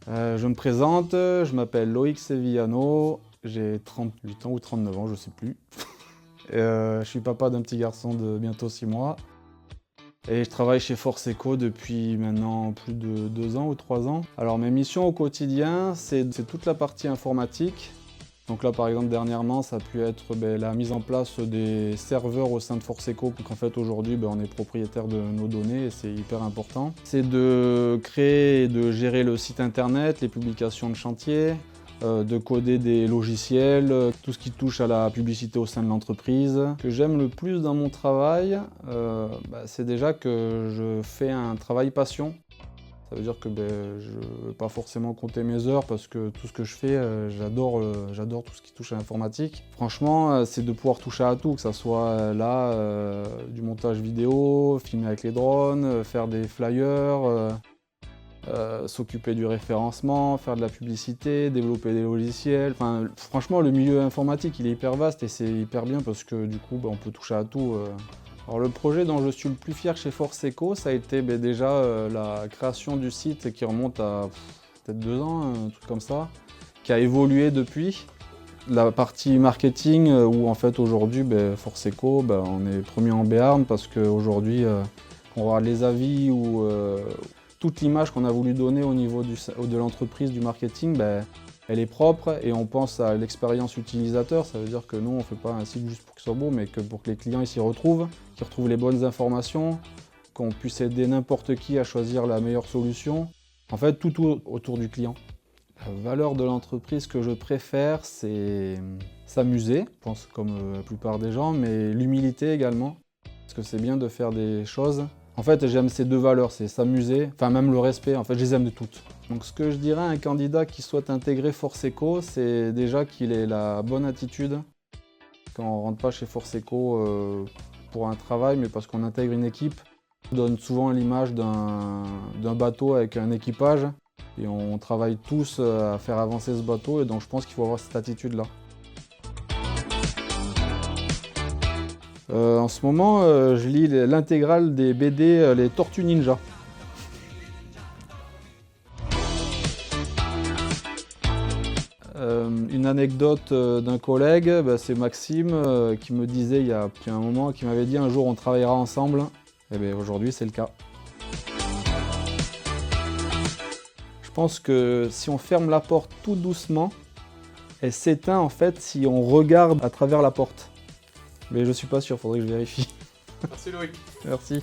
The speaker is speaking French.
Je me présente, je m'appelle Loïc Sevillano, j'ai 38 ans ou 39 ans, je sais plus. Je suis papa d'un petit garçon de bientôt 6 mois. Et je travaille chez Forceco depuis maintenant plus de 2 ans ou 3 ans. Alors mes missions au quotidien, c'est toute la partie informatique. Donc là par exemple dernièrement ça a pu être la mise en place des serveurs au sein de Forceco. Donc en fait aujourd'hui on est propriétaire de nos données et c'est hyper important. C'est de créer et de gérer le site internet, les publications de chantier, de coder des logiciels, tout ce qui touche à la publicité au sein de l'entreprise. Ce que j'aime le plus dans mon travail, c'est déjà que je fais un travail passion. Ça veut dire que je ne vais pas forcément compter mes heures parce que tout ce que je fais, j'adore tout ce qui touche à l'informatique. Franchement, c'est de pouvoir toucher à tout, que ce soit du montage vidéo, filmer avec les drones, faire des flyers, s'occuper du référencement, faire de la publicité, développer des logiciels. Enfin, franchement, le milieu informatique, il est hyper vaste et c'est hyper bien parce que du coup, on peut toucher à tout. Alors le projet dont je suis le plus fier chez Forceco, ça a été déjà la création du site qui remonte à peut-être 2 ans, un truc comme ça, qui a évolué depuis. La partie marketing où en fait aujourd'hui Forceco, on est premier en Béarn parce qu'aujourd'hui on regarde les avis ou toute l'image qu'on a voulu donner au niveau de l'entreprise, du marketing, elle est propre et on pense à l'expérience utilisateur. Ça veut dire que nous, on ne fait pas un site juste pour qu'il soit beau, mais que pour que les clients s'y retrouvent, qu'ils retrouvent les bonnes informations, qu'on puisse aider n'importe qui à choisir la meilleure solution. En fait, tout autour du client. La valeur de l'entreprise que je préfère, c'est s'amuser, je pense comme la plupart des gens, mais l'humilité également. Parce que c'est bien de faire des choses. En fait, j'aime ces deux valeurs, c'est s'amuser, enfin même le respect, en fait, je les aime de toutes. Donc ce que je dirais à un candidat qui souhaite intégrer Forceco, c'est déjà qu'il ait la bonne attitude. Quand on ne rentre pas chez Forceco pour un travail, mais parce qu'on intègre une équipe, on donne souvent l'image d'un bateau avec un équipage, et on travaille tous à faire avancer ce bateau, et donc je pense qu'il faut avoir cette attitude-là. En ce moment, je lis l'intégrale des BD Les Tortues Ninja. Une anecdote d'un collègue, c'est Maxime qui me disait il y a un moment, qui m'avait dit un jour on travaillera ensemble. Et bien aujourd'hui c'est le cas. Je pense que si on ferme la porte tout doucement, elle s'éteint en fait si on regarde à travers la porte. Mais je suis pas sûr, faudrait que je vérifie. Merci Loïc. Merci.